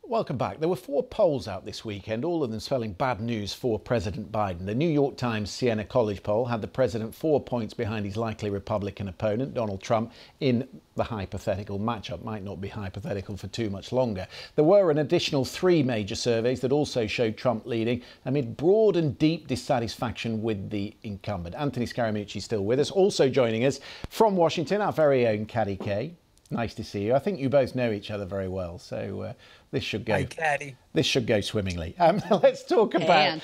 Welcome back. There were 4 polls out this weekend, all of them spelling bad news for President Biden. The New York Times Siena College poll had the president 4 points behind his likely Republican opponent, Donald Trump, in the hypothetical matchup. Might not be hypothetical for too much longer. There were an additional 3 major surveys that also showed Trump leading amid broad and deep dissatisfaction with the incumbent. Anthony Scaramucci still with us. Also joining us from Washington, our very own Katty. Nice to see you. I think you both know each other very well, so this should go. Hi, Katty. This should go swimmingly. Let's talk about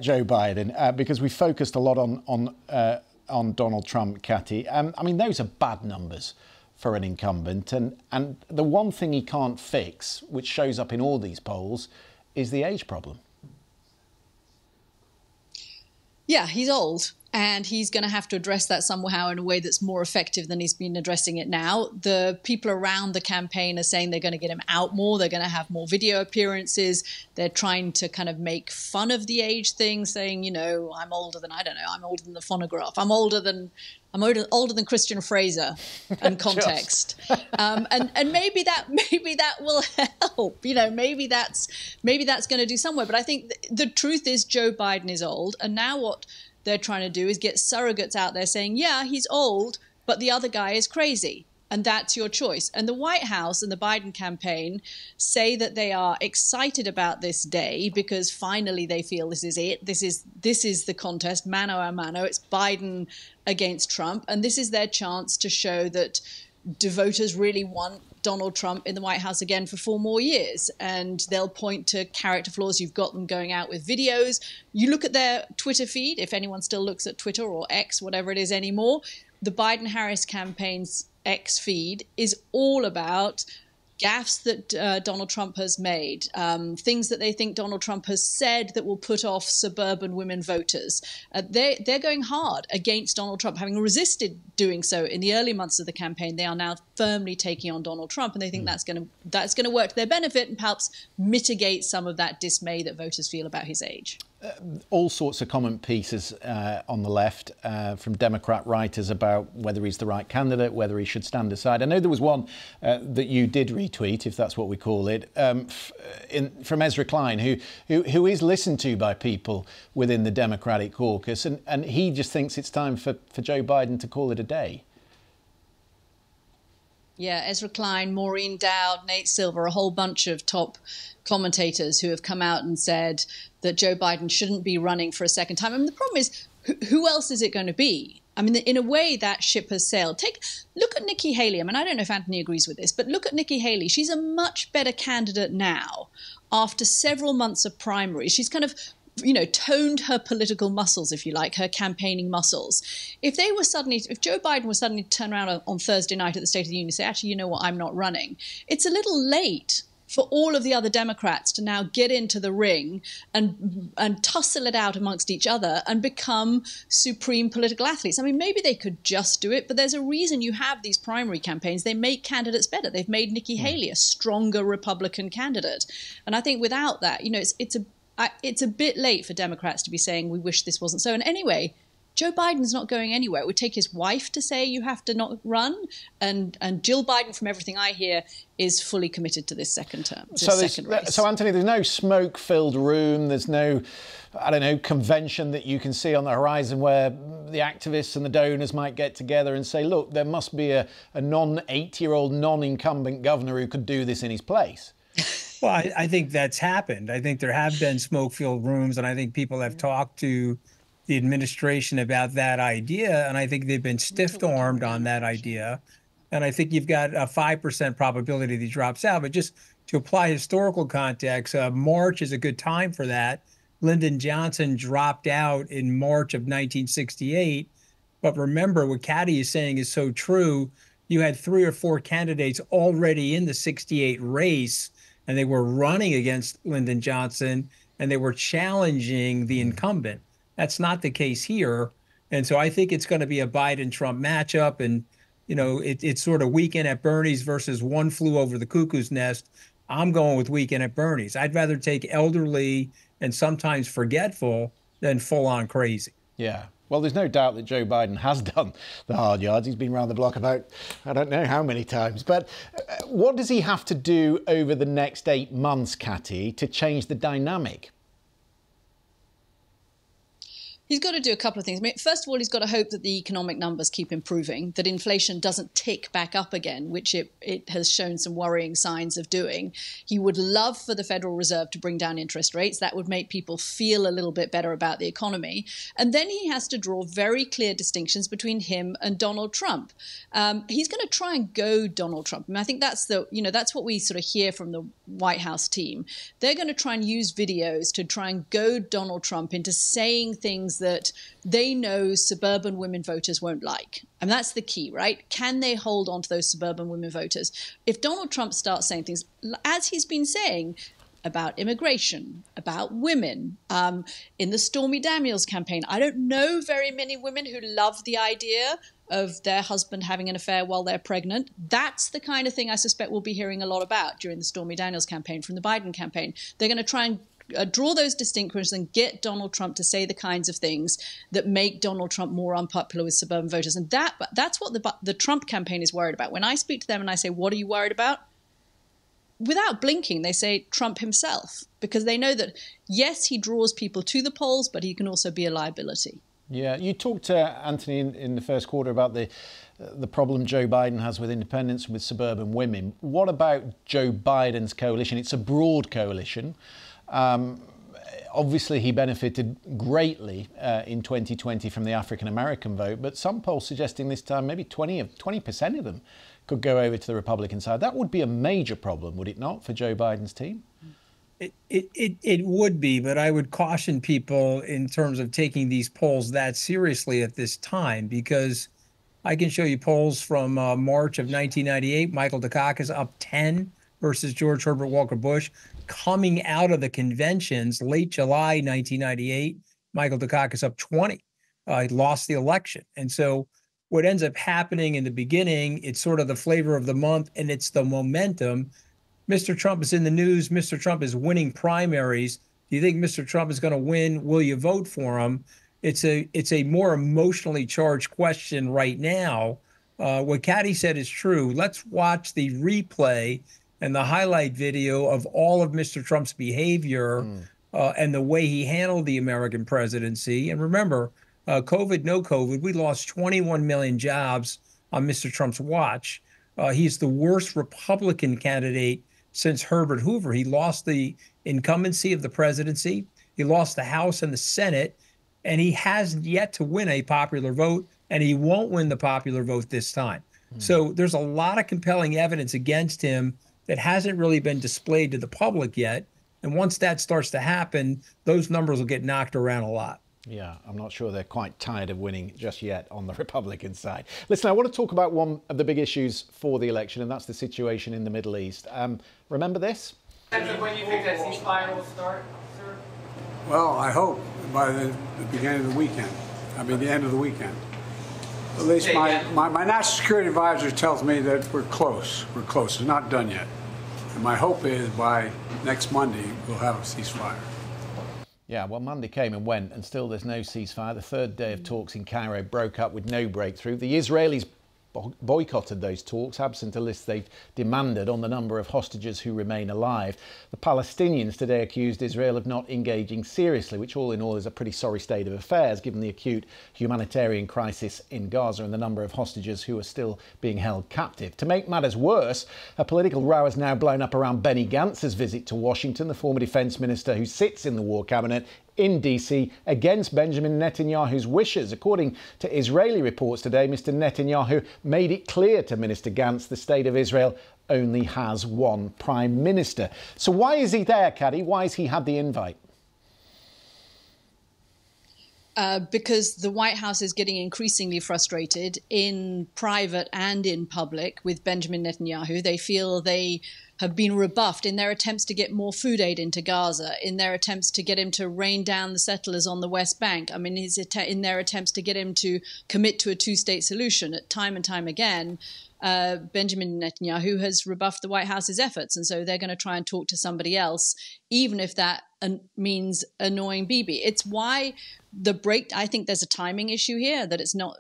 Joe Biden because we focused a lot on Donald Trump, Katty. I mean, those are bad numbers for an incumbent, and the one thing he can't fix, which shows up in all these polls, is the age problem. Yeah, he's old. And he's going to have to address that somehow in a way that's more effective than he's been addressing it now. The people around the campaign are saying they're going to get him out more. They're going to have more video appearances. They're trying to kind of make fun of the age thing, saying, you know, I'm older than, I don't know, I'm older than the phonograph. I'm older than Christian Fraser and context. And maybe that will help. You know, maybe that's going to do somewhere. But I think the truth is Joe Biden is old. And now what they're trying to do is get surrogates out there saying, yeah, he's old, but the other guy is crazy. And that's your choice. And the White House and the Biden campaign say that they are excited about this day because finally they feel this is it. This is the contest, mano a mano. It's Biden against Trump. And this is their chance to show that voters really want Donald Trump in the White House again for 4 more years. And they'll point to character flaws. You've got them going out with videos. You look at their Twitter feed, if anyone still looks at Twitter or X, whatever it is anymore, the Biden-Harris campaign's X feed is all about gaffes that Donald Trump has made, things that they think Donald Trump has said that will put off suburban women voters. They're going hard against Donald Trump, having resisted doing so in the early months of the campaign. They are now firmly taking on Donald Trump, and they think that's going to work to their benefit and perhaps mitigate some of that dismay that voters feel about his age. All sorts of comment pieces on the left from Democrat writers about whether he's the right candidate, whether he should stand aside. I know there was one that you did retweet, if that's what we call it, from Ezra Klein, who is listened to by people within the Democratic caucus, and he just thinks it's time for Joe Biden to call it a day. Yeah, Ezra Klein, Maureen Dowd, Nate Silver, a whole bunch of top commentators who have come out and said that Joe Biden shouldn't be running for a second time. I mean, the problem is, who else is it going to be? I mean, in a way, that ship has sailed. Look at Nikki Haley. I mean, I don't know if Anthony agrees with this, but look at Nikki Haley. She's a much better candidate now after several months of primaries. She's kind of, you know, toned her political muscles, if you like, her campaigning muscles. If Joe Biden was suddenly to turn around on Thursday night at the State of the Union and say, actually, you know what, I'm not running, it's a little late for all of the other Democrats to now get into the ring and tussle it out amongst each other and become supreme political athletes. I mean, maybe they could just do it, but there's a reason you have these primary campaigns. They make candidates better. They've made Nikki Haley a stronger Republican candidate. And I think without that, you know, it's a bit late for Democrats to be saying, we wish this wasn't so. And anyway, Joe Biden's not going anywhere. It would take his wife to say you have to not run. And Jill Biden, from everything I hear, is fully committed to this second term. So, Anthony, there's no smoke-filled room. There's no, I don't know, convention that you can see on the horizon where the activists and the donors might get together and say, look, there must be a non-8-year-old, non-incumbent governor who could do this in his place. Well, I think that's happened. I think there have been smoke-filled rooms, and I think people have talked to the administration about that idea, and I think they've been stiff-armed on that idea. And I think you've got a 5% probability that he drops out. But just to apply historical context, March is a good time for that. Lyndon Johnson dropped out in March of 1968. But remember, what Katty is saying is so true. You had 3 or 4 candidates already in the 68 race, and they were running against Lyndon Johnson, and they were challenging the incumbent. That's not the case here. And so I think it's going to be a Biden-Trump matchup. And, you know, it's sort of Weekend at Bernie's versus One Flew Over the Cuckoo's Nest. I'm going with Weekend at Bernie's. I'd rather take elderly and sometimes forgetful than full-on crazy. Yeah. Well, there's no doubt that Joe Biden has done the hard yards. He's been around the block about, I don't know how many times. But what does he have to do over the next 8 months, Katty, to change the dynamic? He's got to do a couple of things. I mean, first of all, he's got to hope that the economic numbers keep improving, that inflation doesn't tick back up again, which it has shown some worrying signs of doing. He would love for the Federal Reserve to bring down interest rates. That would make people feel a little bit better about the economy. And then he has to draw very clear distinctions between him and Donald Trump. He's going to try and go Donald Trump. I mean, I think that's that's what we sort of hear from the White House team. They're going to try and use videos to try and go Donald Trump into saying things that they know suburban women voters won't like. And that's the key, right? Can they hold on to those suburban women voters? If Donald Trump starts saying things, as he's been saying, about immigration, about women, in the Stormy Daniels campaign, I don't know very many women who love the idea of their husband having an affair while they're pregnant. That's the kind of thing I suspect we'll be hearing a lot about during the Stormy Daniels campaign from the Biden campaign. They're going to try and draw those distinctions and get Donald Trump to say the kinds of things that make Donald Trump more unpopular with suburban voters. And that's what the Trump campaign is worried about. When I speak to them and I say, what are you worried about? Without blinking, they say Trump himself, because they know that, yes, he draws people to the polls, but he can also be a liability. Yeah, you talked to Anthony in the first quarter about the problem Joe Biden has with independents and with suburban women. What about Joe Biden's coalition? It's a broad coalition. Obviously, he benefited greatly in 2020 from the African-American vote, but some polls suggesting this time maybe 20% of them could go over to the Republican side. That would be a major problem, would it not, for Joe Biden's team? It would be, but I would caution people in terms of taking these polls that seriously at this time, because I can show you polls from March of 1998. Michael Dukakis up 10 versus George Herbert Walker Bush. Coming out of the conventions, late July 1998, Michael Dukakis up 20. He lost the election. And so what ends up happening in the beginning, it's sort of the flavor of the month, and it's the momentum. Mr. Trump is in the news. Mr. Trump is winning primaries. Do you think Mr. Trump is going to win? Will you vote for him? It's a more emotionally charged question right now. What Katty said is true. Let's watch the replay and the highlight video of all of Mr. Trump's behavior and the way he handled the American presidency. And remember, COVID, no COVID, we lost 21 million jobs on Mr. Trump's watch. He's the worst Republican candidate since Herbert Hoover. He lost the incumbency of the presidency. He lost the House and the Senate, and he has yet to win a popular vote, and he won't win the popular vote this time. So there's a lot of compelling evidence against him that hasn't really been displayed to the public yet. And once that starts to happen, those numbers will get knocked around a lot. Yeah, I'm not sure they're quite tired of winning just yet on the Republican side. Listen, I want to talk about one of the big issues for the election, and that's the situation in the Middle East. Remember this? When do you think that ceasefire will start, sir? Well, I hope by the beginning of the weekend. I mean, the end of the weekend. At least my national security advisor tells me that we're close. We're close. It's not done yet. And my hope is by next Monday, we'll have a ceasefire. Yeah, well, Monday came and went, and still there's no ceasefire. The third day of talks in Cairo broke up with no breakthrough. The Israelis boycotted those talks, absent a list they've demanded on the number of hostages who remain alive. The Palestinians today accused Israel of not engaging seriously, which all in all is a pretty sorry state of affairs given the acute humanitarian crisis in Gaza and the number of hostages who are still being held captive. To make matters worse, a political row has now blown up around Benny Gantz's visit to Washington, the former defence minister who sits in the war cabinet in DC against Benjamin Netanyahu's wishes. According to Israeli reports today, Mr. Netanyahu made it clear to Minister Gantz the state of Israel only has one prime minister. So why is he there, Katty? Why has he had the invite? Because the White House is getting increasingly frustrated in private and in public with Benjamin Netanyahu. They feel they have been rebuffed in their attempts to get more food aid into Gaza, in their attempts to get him to rain down the settlers on the West Bank. I mean, in their attempts to get him to commit to a two-state solution, at time and time again, Benjamin Netanyahu has rebuffed the White House's efforts. And so they're going to try and talk to somebody else, even if that means annoying Bibi. It's why I think there's a timing issue here, that it's not,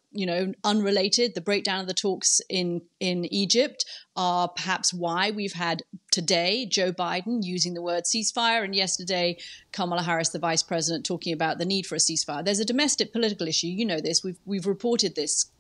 unrelated. The breakdown of the talks in Egypt are perhaps why we've had today Joe Biden using the word ceasefire, and yesterday Kamala Harris, the vice president, talking about the need for a ceasefire. There's a domestic political issue. You know this. We've reported this,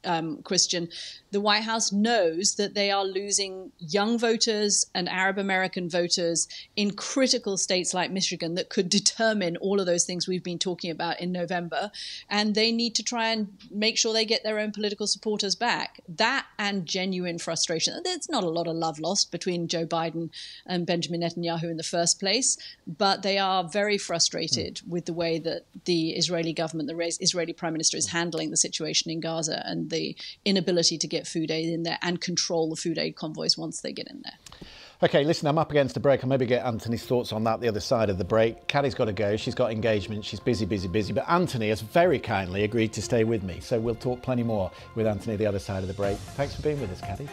Christian. The White House knows that they are losing young voters and Arab American voters in critical states like Michigan that could determine all of those things we've been talking about in November. And they need to try and make sure they get their own political supporters back. That and genuine frustration. There's not a lot of love lost between Joe Biden and Benjamin Netanyahu in the first place, but they are very frustrated with the way that the Israeli government, the Israeli prime minister, is handling the situation in Gaza and the inability to get food aid in there and control the food aid convoys once they get in there. OK, listen, I'm up against the break. I'll maybe get Anthony's thoughts on that the other side of the break. Katty's got to go. She's got engagement. She's busy. But Anthony has very kindly agreed to stay with me. So we'll talk plenty more with Anthony the other side of the break. Thanks for being with us, Katty.